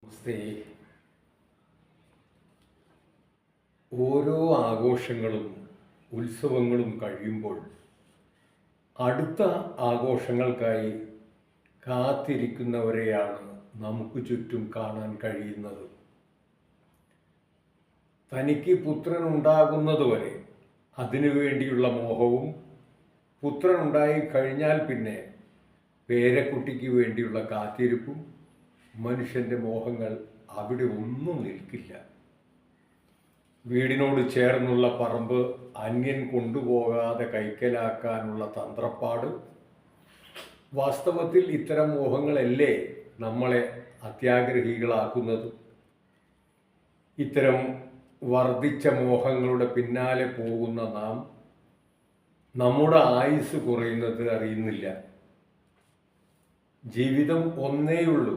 നമസ്തേ. ഓരോ ആഘോഷങ്ങളും ഉത്സവങ്ങളും കഴിയുമ്പോൾ അടുത്ത ആഘോഷങ്ങൾക്കായി കാത്തിരിക്കുന്നവരെയാണ് നമുക്ക് ചുറ്റും കാണാൻ കഴിയുന്നത്. തനിക്ക് പുത്രൻ ഉണ്ടാകുന്നതുവരെ അതിനു വേണ്ടിയുള്ള മോഹവും, പുത്രൻ ഉണ്ടായി കഴിഞ്ഞാൽ പിന്നെ പേരക്കുട്ടിക്ക് വേണ്ടിയുള്ള കാത്തിരിപ്പും, മനുഷ്യൻ്റെ മോഹങ്ങൾ അവിടെ ഒന്നും നിൽക്കില്ല. വീടിനോട് ചേർന്നുള്ള പറമ്പ് അന്യൻ കൊണ്ടുപോകാതെ കൈക്കലാക്കാനുള്ള തന്ത്രപ്പാട്. വാസ്തവത്തിൽ ഇത്തരം മോഹങ്ങളല്ലേ നമ്മളെ അത്യാഗ്രഹികളാക്കുന്നത്. ഇത്തരം വർദ്ധിച്ച മോഹങ്ങളുടെ പിന്നാലെ പോകുന്ന നാം നമ്മുടെ ആയുസ് കുറയുന്നത് അറിയുന്നില്ല. ജീവിതം ഒന്നേയുള്ളൂ,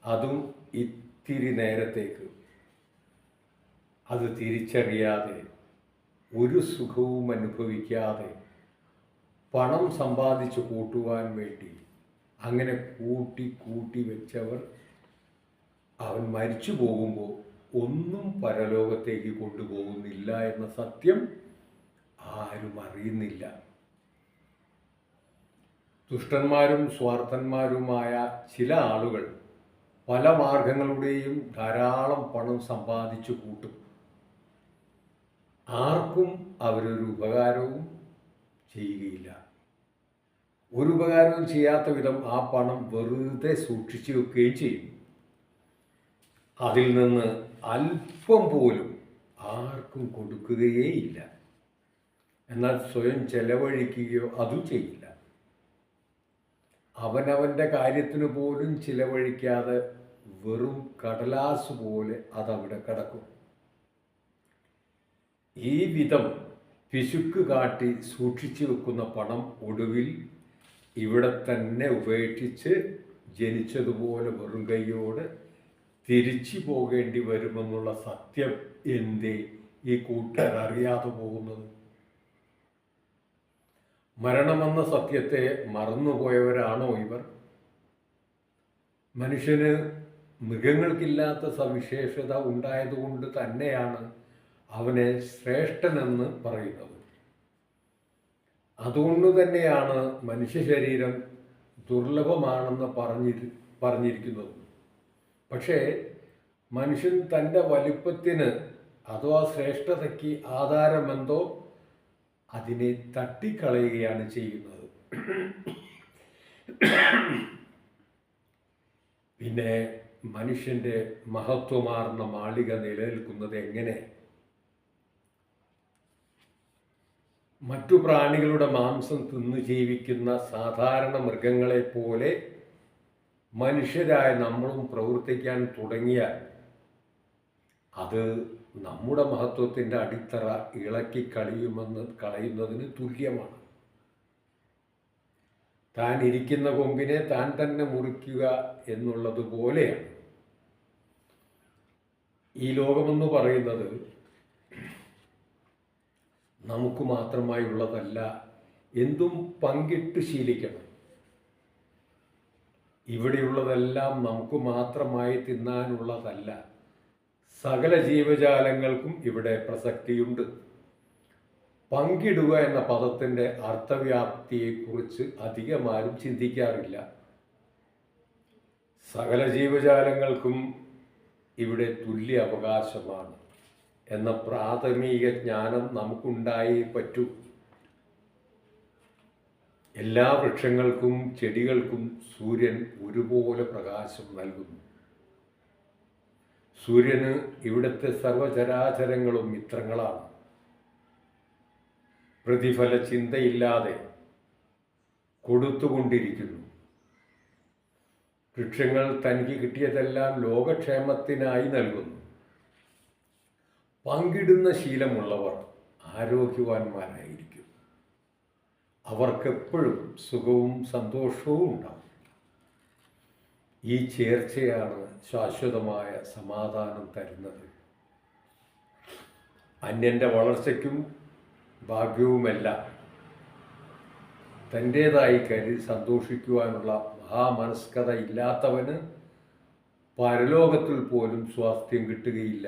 അതും ഇത്തിരി നേരത്തേക്ക്. അത് തിരിച്ചറിയാതെ, ഒരു സുഖവും അനുഭവിക്കാതെ, പണം സമ്പാദിച്ചു കൂട്ടുവാൻ വേണ്ടി അങ്ങനെ കൂട്ടി കൂട്ടി വെച്ചവർ അവൻ മരിച്ചു പോകുമ്പോൾ ഒന്നും പരലോകത്തേക്ക് കൊണ്ടുപോകുന്നില്ല എന്ന സത്യം ആരും അറിയുന്നില്ല. ദുഷ്ടന്മാരും സ്വാർത്ഥന്മാരുമായ ചില ആളുകൾ പല മാർഗങ്ങളുടെയും ധാരാളം പണം സമ്പാദിച്ചു കൂട്ടും. ആർക്കും അവരൊരു ഉപകാരവും ചെയ്യുകയില്ല. ഒരു ഉപകാരവും ചെയ്യാത്ത വിധം ആ പണം വെറുതെ സൂക്ഷിച്ചു വെക്കുകയും ചെയ്യും. അതിൽ നിന്ന് അല്പം പോലും ആർക്കും കൊടുക്കുകയേയില്ല. എന്നാൽ സ്വയം ചെലവഴിക്കുകയോ അതും ചെയ്യില്ല. അവനവൻ്റെ കാര്യത്തിന് പോലും ചിലവഴിക്കാതെ വെറും കടലാസ് പോലെ അതവിടെ കിടക്കും. ഈ വിധം പിശുക്ക് കാട്ടി സൂക്ഷിച്ചു വെക്കുന്ന പണം ഒടുവിൽ ഇവിടെ തന്നെ ഉപേക്ഷിച്ച് ജനിച്ചതുപോലെ വെറും കൈയോടെ തിരിച്ചു പോകേണ്ടി വരുമെന്നുള്ള സത്യം എന്തേ ഈ കൂട്ടർ അറിയാതെ പോകുന്നത്? മരണമെന്ന സത്യത്തെ മറന്നുപോയവരാണോ ഇവർ? മനുഷ്യന് മൃഗങ്ങൾക്കില്ലാത്ത സവിശേഷത ഉണ്ടായതുകൊണ്ട് തന്നെയാണ് അവനെ ശ്രേഷ്ഠനെന്ന് പറയുന്നത്. അതുകൊണ്ട് തന്നെയാണ് മനുഷ്യ ശരീരം ദുർലഭമാണെന്ന് പറഞ്ഞിരിക്കുന്നത്. പക്ഷേ മനുഷ്യൻ തൻ്റെ വലിപ്പത്തിന് അഥവാ ശ്രേഷ്ഠതയ്ക്ക് ആധാരമെന്തോ അതിനെ തട്ടിക്കളയുകയാണ് ചെയ്യുന്നത്. പിന്നെ മനുഷ്യൻ്റെ മഹത്വമാർന്ന മാളിക നിലനിൽക്കുന്നത് എങ്ങനെ? മറ്റു പ്രാണികളുടെ മാംസം തിന്നു ജീവിക്കുന്ന സാധാരണ മൃഗങ്ങളെ പോലെ മനുഷ്യരായ നമ്മളും പ്രവർത്തിക്കാൻ തുടങ്ങിയാൽ അത് നമ്മുടെ മഹത്വത്തിൻ്റെ അടിത്തറ ഇളക്കി കളയുന്നതിന് തുല്യമാണ്. താൻ ഇരിക്കുന്ന കൊമ്പിനെ താൻ തന്നെ മുറിക്കുക എന്നുള്ളതുപോലെയാണ്. ഈ ലോകമെന്ന് പറയുന്നത് നമുക്ക് മാത്രമായി ഉള്ളതല്ല. എന്തും പങ്കിട്ട് ശീലിക്കണം. ഇവിടെയുള്ളതെല്ലാം നമുക്ക് മാത്രമായി തിന്നാനുള്ളതല്ല. സകല ജീവജാലങ്ങൾക്കും ഇവിടെ പ്രസക്തിയുണ്ട്. പങ്കിടുക എന്ന പദത്തിൻ്റെ അർത്ഥവ്യാപ്തിയെക്കുറിച്ച് അധികമാരും ചിന്തിക്കാറില്ല. സകല ജീവജാലങ്ങൾക്കും ഇവിടെ തുല്യ അവകാശമാണ് എന്ന പ്രാഥമിക ജ്ഞാനം നമുക്കുണ്ടായേ പറ്റൂ. എല്ലാ വൃക്ഷങ്ങൾക്കും ചെടികൾക്കും സൂര്യൻ ഒരുപോലെ പ്രകാശം നൽകുന്നു. സൂര്യന് ഇവിടുത്തെ സർവചരാചരങ്ങളും മിത്രങ്ങളാണ്. പ്രതിഫല ചിന്തയില്ലാതെ കൊടുത്തുകൊണ്ടിരിക്കുന്നു. വൃക്ഷങ്ങൾ തനിക്ക് കിട്ടിയതെല്ലാം ലോകക്ഷേമത്തിനായി നൽകുന്നു. പങ്കിടുന്ന ശീലമുള്ളവർ ആരോഗ്യവാന്മാരായിരിക്കും. അവർക്കെപ്പോഴും സുഖവും സന്തോഷവും ഉണ്ടാവും. ഈ ചേർച്ചയാണ് ശാശ്വതമായ സമാധാനം തരുന്നത്. അന്യൻ്റെ വളർച്ചയ്ക്കും ഭാഗ്യവുമെല്ലാം തൻ്റേതായി കരുതി സന്തോഷിക്കുവാനുള്ള മഹാമനസ്കത ഇല്ലാത്തവന് പരലോകത്തിൽ പോലും സ്വാസ്ഥ്യം കിട്ടുകയില്ല.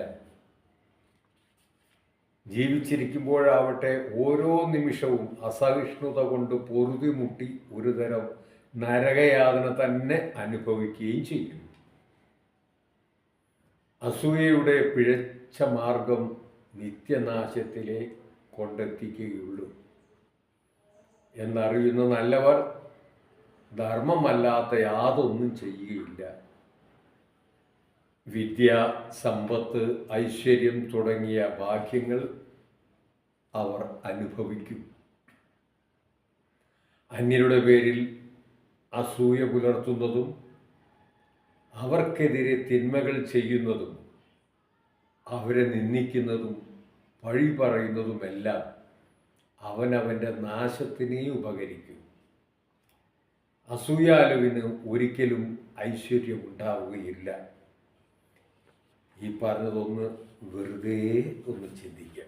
ജീവിച്ചിരിക്കുമ്പോഴാവട്ടെ ഓരോ നിമിഷവും അസഹിഷ്ണുത കൊണ്ട് പൊറുതിമുട്ടി ഒരു തരം നരകയാതന തന്നെ അനുഭവിക്കുകയും ചെയ്യും. അസൂയയുടെ പിഴച്ച മാർഗം നിത്യനാശത്തിലെ കൊണ്ടെത്തിക്കുകയുള്ളൂ എന്നറിയുന്ന നല്ലവർ ധർമ്മമല്ലാത്ത യാതൊന്നും ചെയ്യുകയില്ല. വിദ്യ, സമ്പത്ത്, ഐശ്വര്യം തുടങ്ങിയ ഭാഗ്യങ്ങൾ അവർ അനുഭവിക്കും. അന്യരുടെ പേരിൽ അസൂയ പുലർത്തുന്നതും അവർക്കെതിരെ തിന്മകൾ ചെയ്യുന്നതും അവരെ നിന്ദിക്കുന്നതും പഴി പറയുന്നതുമെല്ലാം അവനവൻ്റെ നാശത്തിനേ ഉപകരിക്കും. അസൂയാലുവിന് ഒരിക്കലും ഐശ്വര്യം ഉണ്ടാവുകയില്ല. ഈ പറഞ്ഞതൊന്ന് വെറുതെ ഒന്ന് ചിന്തിക്കുക.